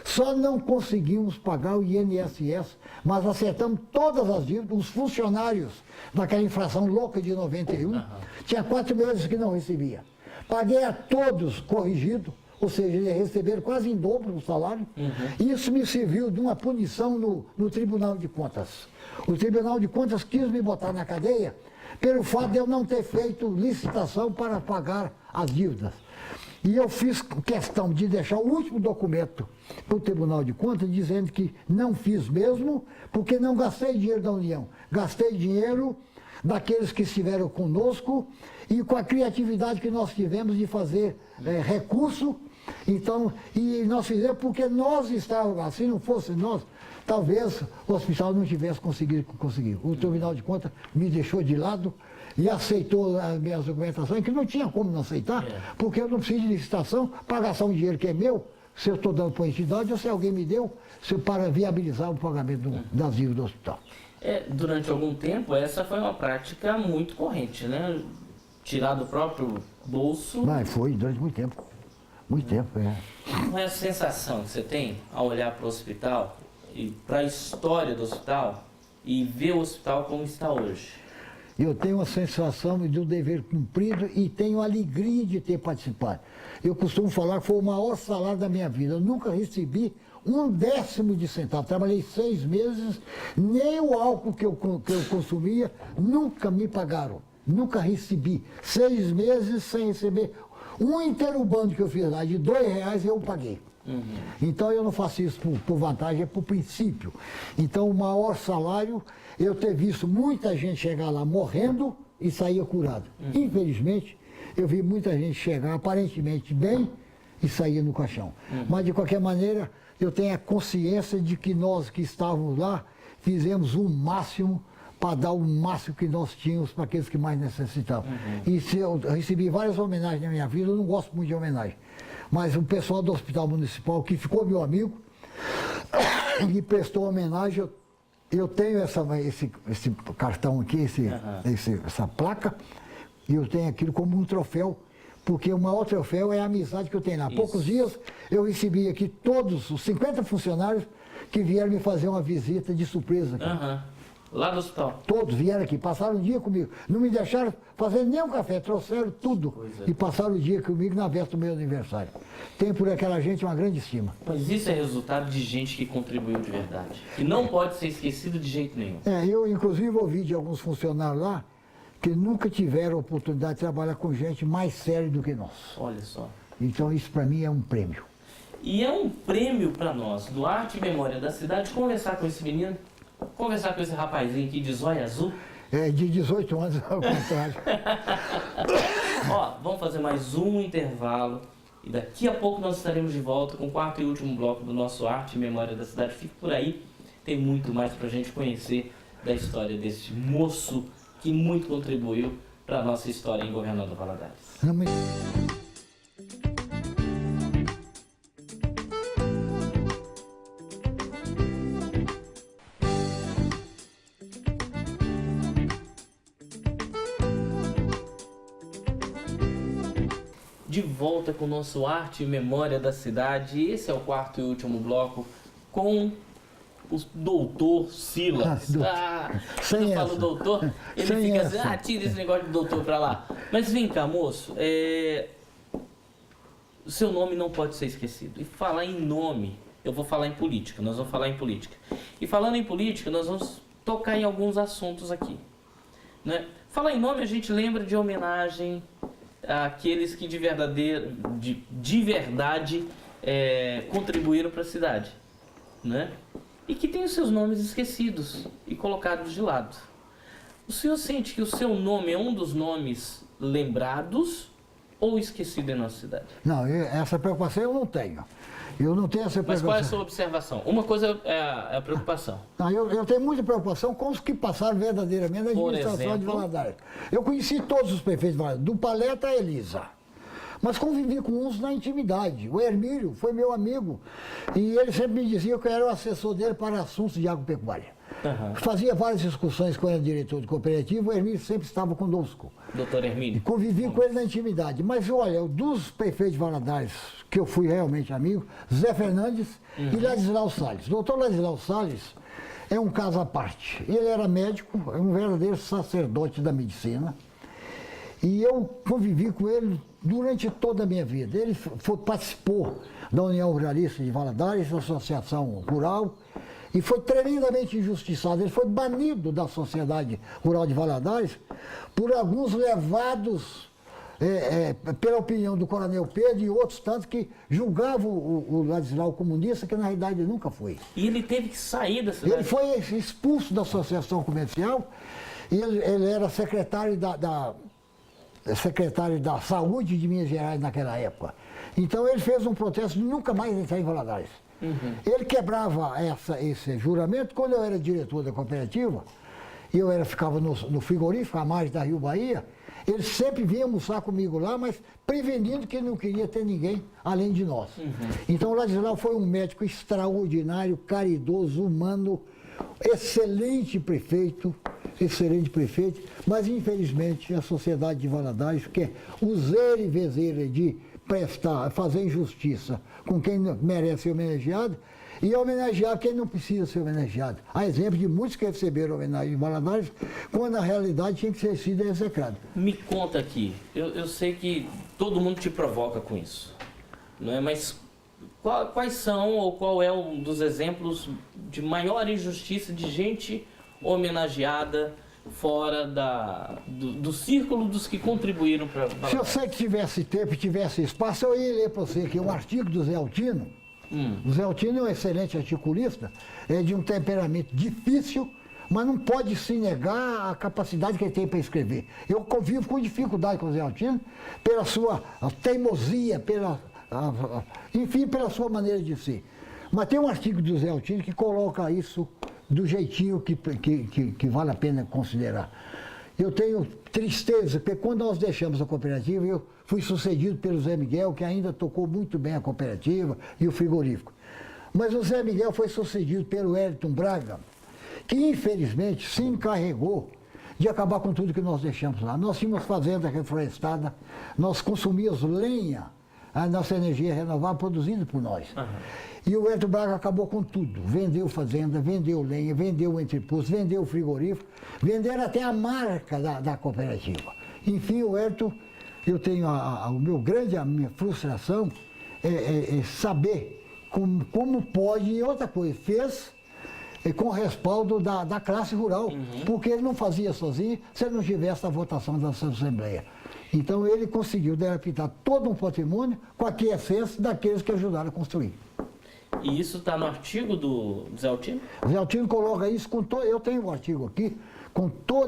Só não conseguimos pagar o INSS, mas acertamos todas as dívidas, os funcionários daquela inflação louca de 91, tinha 4 meses que não recebia. Paguei a todos corrigido, ou seja, eles receberam quase em dobro o salário. Isso me serviu de uma punição no Tribunal de Contas. O Tribunal de Contas quis me botar na cadeia pelo fato de eu não ter feito licitação para pagar as dívidas. E eu fiz questão de deixar o último documento para o Tribunal de Contas dizendo que não fiz mesmo, porque não gastei dinheiro da União. Gastei dinheiro daqueles que estiveram conosco e com a criatividade que nós tivemos de fazer recurso. Então, e nós fizemos porque nós estávamos lá. Se não fosse nós, talvez o hospital não tivesse conseguido conseguir. O Tribunal de Contas me deixou de lado e aceitou as minhas documentações, que não tinha como não aceitar, porque eu não preciso de licitação para gastar um dinheiro que é meu, se eu estou dando para a entidade ou se alguém me deu, para viabilizar o pagamento das dívidas do hospital. Durante algum tempo, essa foi uma prática muito corrente, né? Tirar do próprio bolso. Mas foi durante muito tempo. Muito tempo, Qual é a sensação que você tem ao olhar para o hospital e para a história do hospital e ver o hospital como está hoje? Eu tenho a sensação de um dever cumprido e tenho a alegria de ter participado. Eu costumo falar que foi o maior salário da minha vida. Eu nunca recebi um décimo de centavo. Trabalhei 6 meses, nem o álcool que eu consumia, nunca me pagaram. Nunca recebi. 6 meses sem receber. Um inteirubando que eu fiz lá, de R$2 eu paguei. Então eu não faço isso por vantagem, é por princípio. Então o maior salário, eu ter visto muita gente chegar lá morrendo e sair curado. Infelizmente, eu vi muita gente chegar aparentemente bem e sair no caixão. Mas de qualquer maneira, eu tenho a consciência de que nós que estávamos lá, fizemos o máximo para dar o máximo que nós tínhamos para aqueles que mais necessitavam. E se eu recebi várias homenagens na minha vida, eu não gosto muito de homenagem. Mas o pessoal do Hospital Municipal, que ficou meu amigo, me prestou homenagem. Eu tenho esse cartão aqui, essa placa, e eu tenho aquilo como um troféu, porque o maior troféu é a amizade que eu tenho lá. Há poucos dias eu recebi aqui todos os 50 funcionários que vieram me fazer uma visita de surpresa aqui. Lá no hospital? Todos vieram aqui, passaram o dia comigo. Não me deixaram fazer nem um café, trouxeram tudo e passaram o dia comigo na véspera do meu aniversário. Tem por aquela gente uma grande estima. Mas isso é resultado de gente que contribuiu de verdade. E não pode ser esquecido de jeito nenhum. Eu inclusive ouvi de alguns funcionários lá que nunca tiveram a oportunidade de trabalhar com gente mais séria do que nós. Olha só. Então isso para mim é um prêmio. E é um prêmio para nós, do Arte e Memória da Cidade, conversar com esse menino. Conversar com esse rapazinho aqui de zóio azul. De 18 anos, ao contrário. Vamos fazer mais um intervalo. E daqui a pouco nós estaremos de volta com o 4º e último bloco do nosso Arte e Memória da Cidade. Fique por aí, tem muito mais pra gente conhecer da história desse moço que muito contribuiu para a nossa história em Governador Valadares. De volta com o nosso Arte e Memória da Cidade. Esse é o 4º e último bloco com o doutor Silas. Quando eu falo doutor, ele fica assim, tira esse negócio de doutor pra lá. Mas vem cá, moço, o seu nome não pode ser esquecido. E falar em nome, eu vou falar em política, nós vamos falar em política. E falando em política, nós vamos tocar em alguns assuntos aqui. Né? Falar em nome, a gente lembra de homenagem àqueles que de verdade contribuíram para a cidade, né? E que tem os seus nomes esquecidos e colocados de lado. O senhor sente que o seu nome é um dos nomes lembrados ou esquecido em nossa cidade? Não, essa preocupação eu não tenho. Eu não tenho essa preocupação. Mas qual é a sua observação? Uma coisa é a preocupação. Não, eu tenho muita preocupação com os que passaram verdadeiramente na administração de Valadares. Eu conheci todos os prefeitos de Valadares, do Paleta a Elisa. Mas convivi com uns na intimidade. O Hermílio foi meu amigo e ele sempre me dizia que eu era o assessor dele para assuntos de agropecuária. Fazia várias discussões quando era diretor de cooperativa, o Hermínio sempre estava conosco. Doutor Hermínio. E convivi com ele na intimidade. Mas olha, dos prefeitos de Valadares, que eu fui realmente amigo, Zé Fernandes e Ladislau Salles. Doutor Ladislau Salles é um caso à parte. Ele era médico, é um verdadeiro sacerdote da medicina. E eu convivi com ele durante toda a minha vida. Ele participou da União Ruralista de Valadares, da Associação Rural, e foi tremendamente injustiçado. Ele foi banido da Sociedade Rural de Valadares por alguns levados pela opinião do Coronel Pedro e outros tantos que julgavam o Ladislau comunista, que na realidade ele nunca foi. E ele teve que sair da cidade? Ele foi expulso da Associação Comercial, e ele era secretário secretário da Saúde de Minas Gerais naquela época. Então ele fez um protesto de nunca mais entrar em Valadares. Ele quebrava esse juramento. Quando eu era diretor da cooperativa, e eu ficava no frigorífico, à margem da Rio Bahia, ele sempre vinha almoçar comigo lá, mas prevenindo que ele não queria ter ninguém além de nós. Então o Ladislau foi um médico extraordinário, caridoso, humano, excelente prefeito, mas infelizmente a sociedade de Valadares quer usar e vezeira de fazer injustiça com quem merece ser homenageado e homenagear quem não precisa ser homenageado. Há exemplo de muitos que receberam homenagem em Valadares, quando na realidade tinha que ter sido execrado. Me conta aqui, eu sei que todo mundo te provoca com isso, não é? Mas quais são ou qual é um dos exemplos de maior injustiça de gente homenageada fora do círculo dos que contribuíram para... Se eu sei que tivesse tempo e tivesse espaço, eu ia ler para você aqui um artigo do Zé Altino. O Zé Altino é um excelente articulista, é de um temperamento difícil, mas não pode se negar a capacidade que ele tem para escrever. Eu convivo com dificuldade com o Zé Altino, pela sua teimosia, enfim, pela sua maneira de ser. Mas tem um artigo do Zé Altino que coloca isso do jeitinho que vale a pena considerar. Eu tenho tristeza, porque quando nós deixamos a cooperativa, eu fui sucedido pelo Zé Miguel, que ainda tocou muito bem a cooperativa e o frigorífico. Mas o Zé Miguel foi sucedido pelo Wellington Braga, que infelizmente se encarregou de acabar com tudo que nós deixamos lá. Nós tínhamos fazenda reflorestada, nós consumíamos lenha, a nossa energia renovável produzida por nós. E o Wellington Braga acabou com tudo. Vendeu fazenda, vendeu lenha, vendeu o entreposto, vendeu o frigorífico, venderam até a marca da cooperativa. Enfim, o Wellington, eu tenho a minha frustração é saber como pode, e outra coisa, fez com respaldo da classe rural, porque ele não fazia sozinho se ele não tivesse a votação da Assembleia. Então ele conseguiu delapitar todo um patrimônio com a quiescência daqueles que ajudaram a construir. E isso está no artigo do Zé Altino? O Zé Altino coloca isso com todo. Eu tenho um artigo aqui,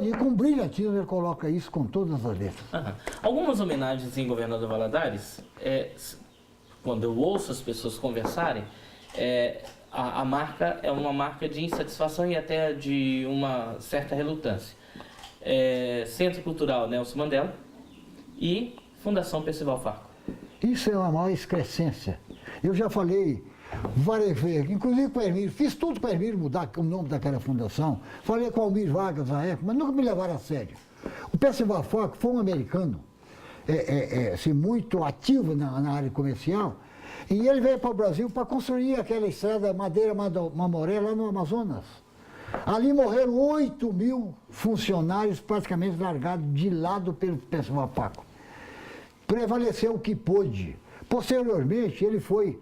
e com brilhantismo ele coloca isso com todas as letras. Algumas homenagens em Governador Valadares, quando eu ouço as pessoas conversarem, a marca é uma marca de insatisfação e até de uma certa relutância. Centro Cultural Nelson Mandela e Fundação Percival Farco. Isso é uma maior excrescência. Eu já falei várias vezes, inclusive com o Hermínio, fiz tudo para o Hermínio mudar o nome daquela fundação, falei com o Almir Vargas na época, mas nunca me levaram a sério. O Percival Farco foi um americano, assim, muito ativo na área comercial, e ele veio para o Brasil para construir aquela estrada Madeira Mamoré lá no Amazonas. Ali morreram 8 mil funcionários praticamente largados de lado pelo Percival Farco. Prevaleceu o que pôde. Posteriormente, ele foi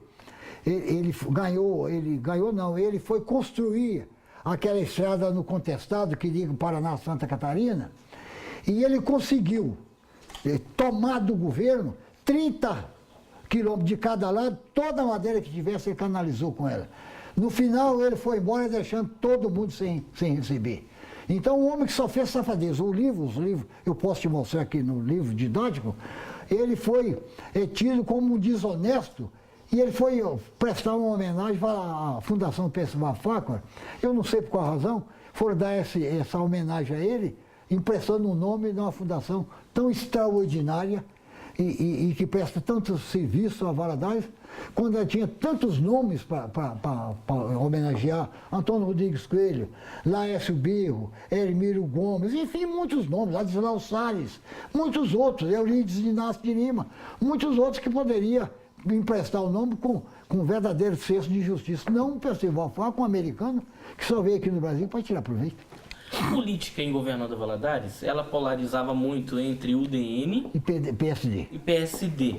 construir aquela estrada no Contestado, que liga o Paraná a Santa Catarina, e ele conseguiu tomar do governo 30 quilômetros de cada lado, toda a madeira que tivesse ele canalizou com ela. No final ele foi embora deixando todo mundo sem receber. Então um homem que só fez safadeza. Os livros, eu posso te mostrar aqui no livro didático, ele foi tido como um desonesto. E ele foi prestar uma homenagem à Fundação Percival Farco. Eu não sei por qual razão, foram dar essa homenagem a ele, emprestando o nome de uma fundação tão extraordinária e que presta tanto serviço a Valadares, quando tinha tantos nomes para homenagear, Antônio Rodrigues Coelho, Laércio Birro, Hermílio Gomes, enfim, muitos nomes, Ladislau Salles, muitos outros, Eurídice Inácio de Lima, muitos outros que poderia emprestar o nome com verdadeiro senso de justiça. Não um festival com um americano que só veio aqui no Brasil para tirar proveito. A política em Governador Valadares, ela polarizava muito entre UDN E PSD. e PSD.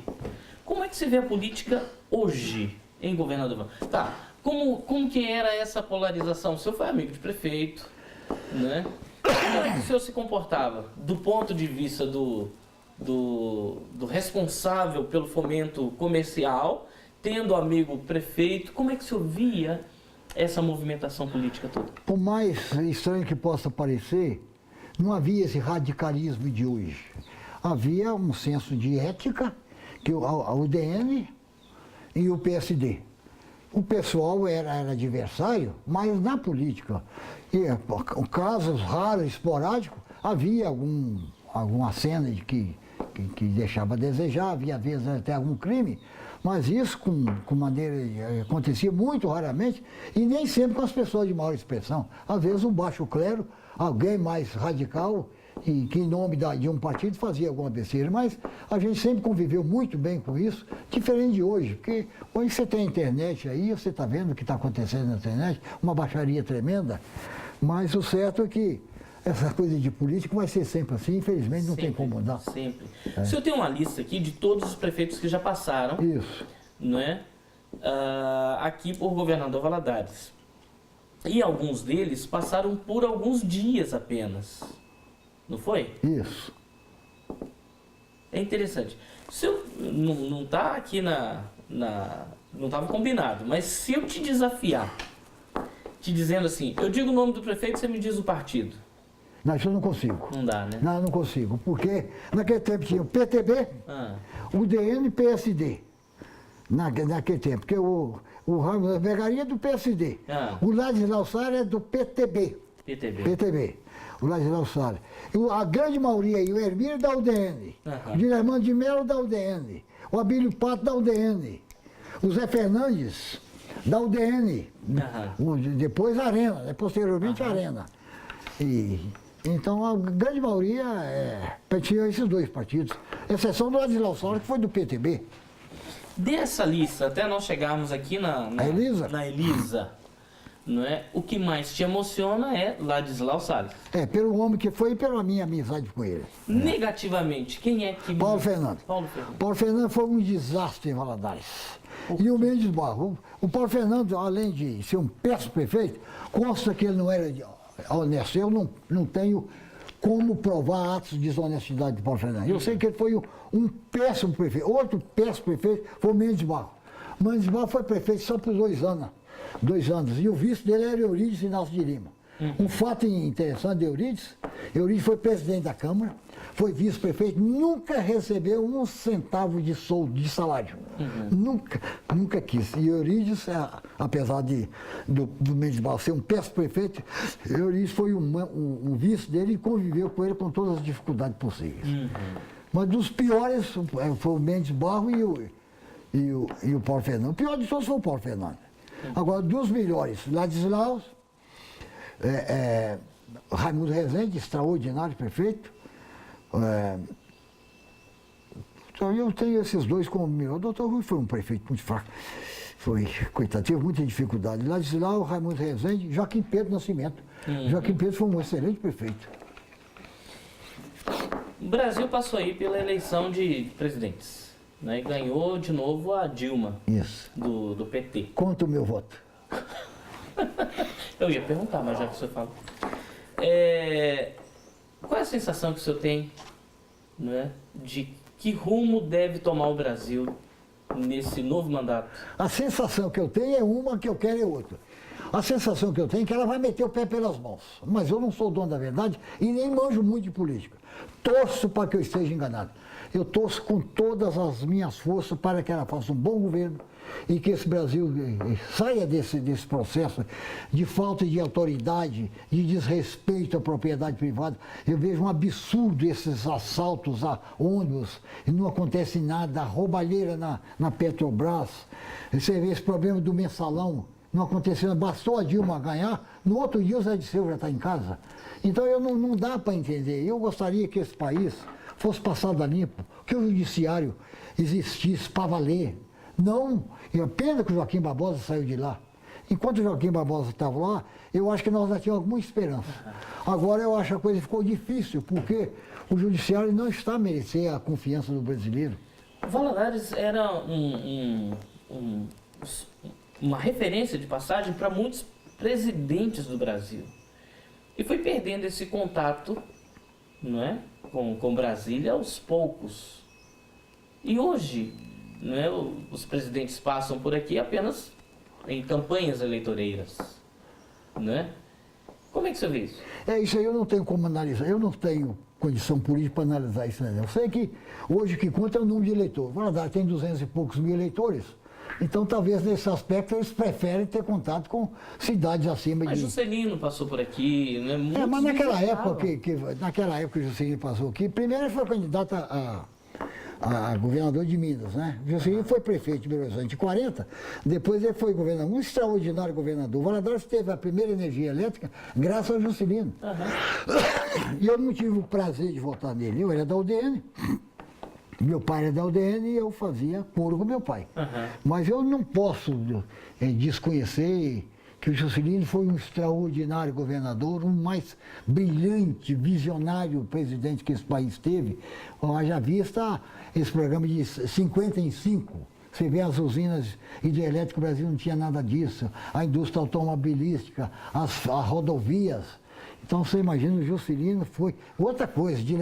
Como é que você vê a política hoje em Governador Valadares? Tá, como que era essa polarização? O senhor foi amigo de prefeito, né? Como é que o senhor se comportava do ponto de vista do responsável pelo fomento comercial, tendo amigo prefeito? Como é que o senhor via essa movimentação política toda? Por mais estranho que possa parecer, não havia esse radicalismo de hoje. Havia um senso de ética, que a UDN e o PSD. O pessoal era adversário, mas na política, casos raros, esporádicos, havia alguma cena de que deixava a desejar, havia às vezes até algum crime, mas isso com maneira acontecia muito raramente e nem sempre com as pessoas de maior expressão. Às vezes o baixo clero, alguém mais radical e que em nome de um partido fazia alguma besteira, mas a gente sempre conviveu muito bem com isso, diferente de hoje, porque hoje você tem a internet aí, você está vendo o que está acontecendo na internet, uma baixaria tremenda, mas o certo é que essa coisa de política vai ser sempre assim, infelizmente não tem como mudar. Sempre. O senhor tem uma lista aqui de todos os prefeitos que já passaram, Isso. não é? Aqui por Governador Valadares. E alguns deles passaram por alguns dias apenas. Não foi? Isso. É interessante. O senhor não está aqui não estava combinado, mas se eu te desafiar, te dizendo assim, eu digo o nome do prefeito, você me diz o partido. Não, isso eu não consigo. Não dá, né? Não consigo, porque naquele tempo tinha o PTB, UDN e PSD. Naquele tempo, porque o Raimundo Vergaria é do PSD. O Ladislau Salles é do PTB. PTB. O Ladislau Salles. A grande maioria aí, o Hermílio da UDN. O Guilhermando de Melo da UDN. O Abílio Pato da UDN. O Zé Fernandes da UDN. Depois a Arena, posteriormente a Arena. Então a grande maioria tinha esses dois partidos, exceção do Ladislau Salles, que foi do PTB. Dessa lista, até nós chegarmos aqui na Elisa, não é? O que mais te emociona é Ladislau Salles. Pelo homem que foi e pela minha amizade com ele. Negativamente, quem é que... Paulo Fernando. Paulo Fernando foi um desastre em Valadares. E o Mendes Barro. O Paulo Fernando, além de ser um péssimo prefeito, consta que ele não era honesto. Eu não tenho como provar atos de desonestidade de Paulo Fernando. Eu sei que ele foi um péssimo prefeito. Outro péssimo prefeito foi o Mendes Barro. Mendes Barro foi prefeito só por 2 anos. 2 anos. E o vice dele era Eurídice Inácio de Lima. Um fato interessante de Eurídice foi presidente da Câmara, foi vice-prefeito, nunca recebeu 1 centavo de salário. Nunca quis. E Eurídice, apesar do Mendes Barro ser um péssimo prefeito, Eurídice foi um vice dele e conviveu com ele com todas as dificuldades possíveis. Mas dos piores foi o Mendes Barro e o Paulo Fernando. O pior de todos foi o Paulo Fernando. Agora, dos melhores, Ladislau, Raimundo Rezende, extraordinário prefeito. Então eu tenho esses dois como melhor. O doutor Rui foi um prefeito muito fraco. Foi, coitado, teve muita dificuldade. Ladislau, Raimundo Rezende, Joaquim Pedro Nascimento. Joaquim Pedro foi um excelente prefeito. O Brasil passou aí pela eleição de presidentes, né? E ganhou de novo a Dilma. Isso. Do PT. Conta o meu voto. Eu ia perguntar, mas já que o senhor falou. Qual é a sensação que o senhor tem, né, de que rumo deve tomar o Brasil nesse novo mandato? A sensação que eu tenho é uma, que eu quero é outra. A sensação que eu tenho é que ela vai meter o pé pelas mãos. Mas eu não sou dono da verdade e nem manjo muito de política. Torço para que eu esteja enganado. Eu torço com todas as minhas forças para que ela faça um bom governo e que esse Brasil saia desse processo de falta de autoridade, de desrespeito à propriedade privada. Eu vejo um absurdo esses assaltos a ônibus e não acontece nada, a roubalheira na Petrobras. Você vê esse problema do mensalão, não aconteceu, bastou a Dilma ganhar, no outro dia o Zé Disseu já está em casa. Então não dá para entender. Eu gostaria que esse país fosse passado a limpo, que o judiciário existisse para valer. Não, é pena que o Joaquim Barbosa saiu de lá. Enquanto o Joaquim Barbosa estava lá, eu acho que nós já tínhamos alguma esperança. Agora eu acho que a coisa ficou difícil, porque o judiciário não está a merecer a confiança do brasileiro. Valadares era uma referência de passagem para muitos presidentes do Brasil. E foi perdendo esse contato, não é, com Brasília aos poucos. E hoje, não é, os presidentes passam por aqui apenas em campanhas eleitoreiras, não é? Como é que você vê isso? Isso aí eu não tenho como analisar, eu não tenho condição política para analisar isso. Né? Eu sei que hoje o que conta é o número de eleitores. Valadares tem 200 e poucos mil eleitores. Então, talvez nesse aspecto eles preferem ter contato com cidades acima de... Mas Juscelino passou por aqui, né? Mas naquela época naquela época que o Juscelino passou aqui, primeiro ele foi candidato a governador de Minas, né? O Juscelino foi prefeito de Belo Horizonte em 40, depois ele foi governador, um extraordinário governador. O Valadares teve a primeira energia elétrica graças ao Juscelino. E eu não tive o prazer de votar nele. Eu era da UDN. Meu pai era da UDN e eu fazia coro com meu pai. Mas eu não posso desconhecer que o Juscelino foi um extraordinário governador, um mais brilhante, visionário presidente que esse país teve. Haja vista esse programa de 50 em 5. Você vê as usinas hidrelétricas, o Brasil não tinha nada disso. A indústria automobilística, as rodovias. Então você imagina, o Juscelino foi outra coisa, de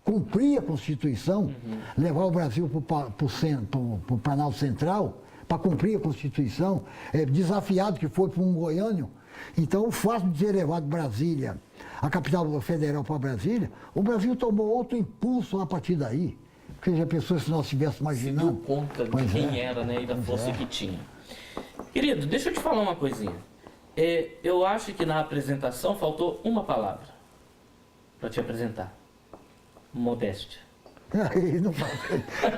cumprir a Constituição, levar o Brasil para o Planalto Central, para cumprir a Constituição, desafiado que foi para um goiânico. Então, o fato de ter levado Brasília, a capital federal para Brasília, o Brasil tomou outro impulso a partir daí. Porque já pensou se nós estivéssemos imaginando. Se deu conta de quem era, né, e da força que tinha. Querido, deixa eu te falar uma coisinha. Eu acho que na apresentação faltou uma palavra para te apresentar. Modéstia.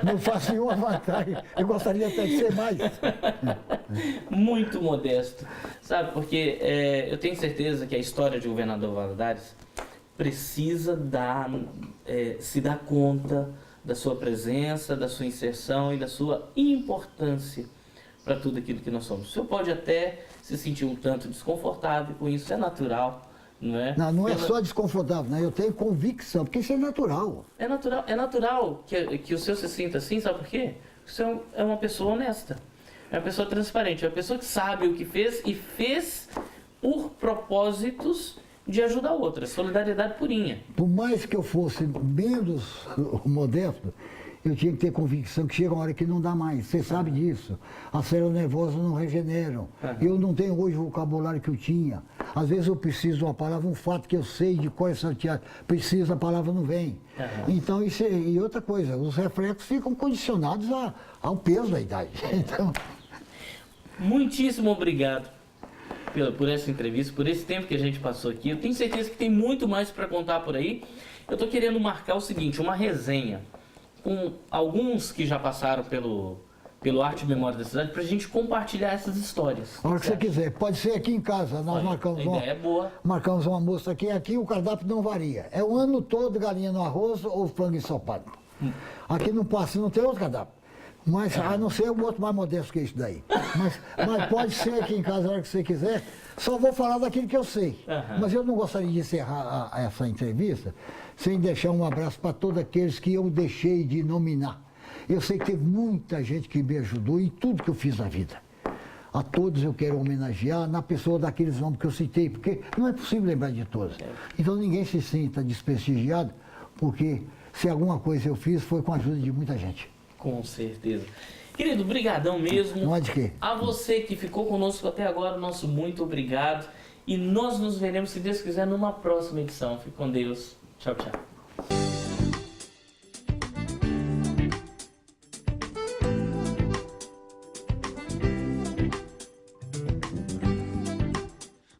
Não faço nenhuma vantagem. Eu gostaria até de ser mais. Muito modesto. Sabe, porque eu tenho certeza que a história de governador Valadares precisa se dar conta da sua presença, da sua inserção e da sua importância para tudo aquilo que nós somos. O senhor pode até se sentir um tanto desconfortável com isso, é natural. Não é? Não é só desconfortável, né? Eu tenho convicção, porque isso é natural. É natural que o senhor se sinta assim, sabe por quê? O senhor é uma pessoa honesta, é uma pessoa transparente, é uma pessoa que sabe o que fez e fez por propósitos de ajudar outra, solidariedade purinha. Por mais que eu fosse menos modesto, eu tinha que ter convicção que chega uma hora que não dá mais. Você sabe disso. As células nervosas não regeneram. Eu não tenho hoje o vocabulário que eu tinha. Às vezes eu preciso de uma palavra, um fato que eu sei de cor e salteado. Preciso, a palavra não vem. Então, e outra coisa, os reflexos ficam condicionados ao peso da idade. Então... Muitíssimo obrigado por essa entrevista, por esse tempo que a gente passou aqui. Eu tenho certeza que tem muito mais para contar por aí. Eu estou querendo marcar o seguinte, uma resenha com alguns que já passaram pelo Arte e Memória da Cidade, para a gente compartilhar essas histórias. A hora que você quiser. Pode ser aqui em casa. Nós marcamos uma moça aqui. Aqui o cardápio não varia. É o ano todo galinha no arroz ou frango ensopado. Aqui não passa, não tem outro cardápio. Mas, a não ser o outro mais modesto que isso daí. Mas pode ser aqui em casa a hora que você quiser. Só vou falar daquilo que eu sei. Mas eu não gostaria de encerrar essa entrevista sem deixar um abraço para todos aqueles que eu deixei de nominar. Eu sei que teve muita gente que me ajudou em tudo que eu fiz na vida. A todos eu quero homenagear na pessoa daqueles nomes que eu citei, porque não é possível lembrar de todos. Então ninguém se sinta desprestigiado, porque se alguma coisa eu fiz foi com a ajuda de muita gente. Com certeza. Querido, brigadão mesmo. Não é de quê? A você que ficou conosco até agora, nosso muito obrigado. E nós nos veremos, se Deus quiser, numa próxima edição. Fique com Deus. Tchau, tchau.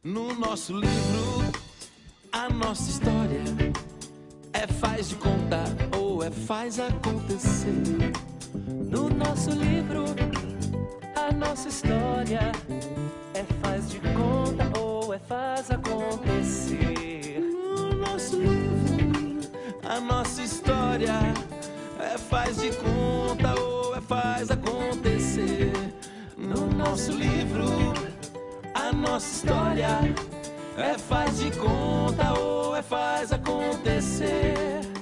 No nosso livro, a nossa história é faz de contar ou é faz acontecer. No nosso livro, a nossa história é faz de conta ou é faz acontecer. No nosso livro, a nossa história é faz de conta ou é faz acontecer. No nosso livro, a nossa história é faz de conta ou é faz acontecer.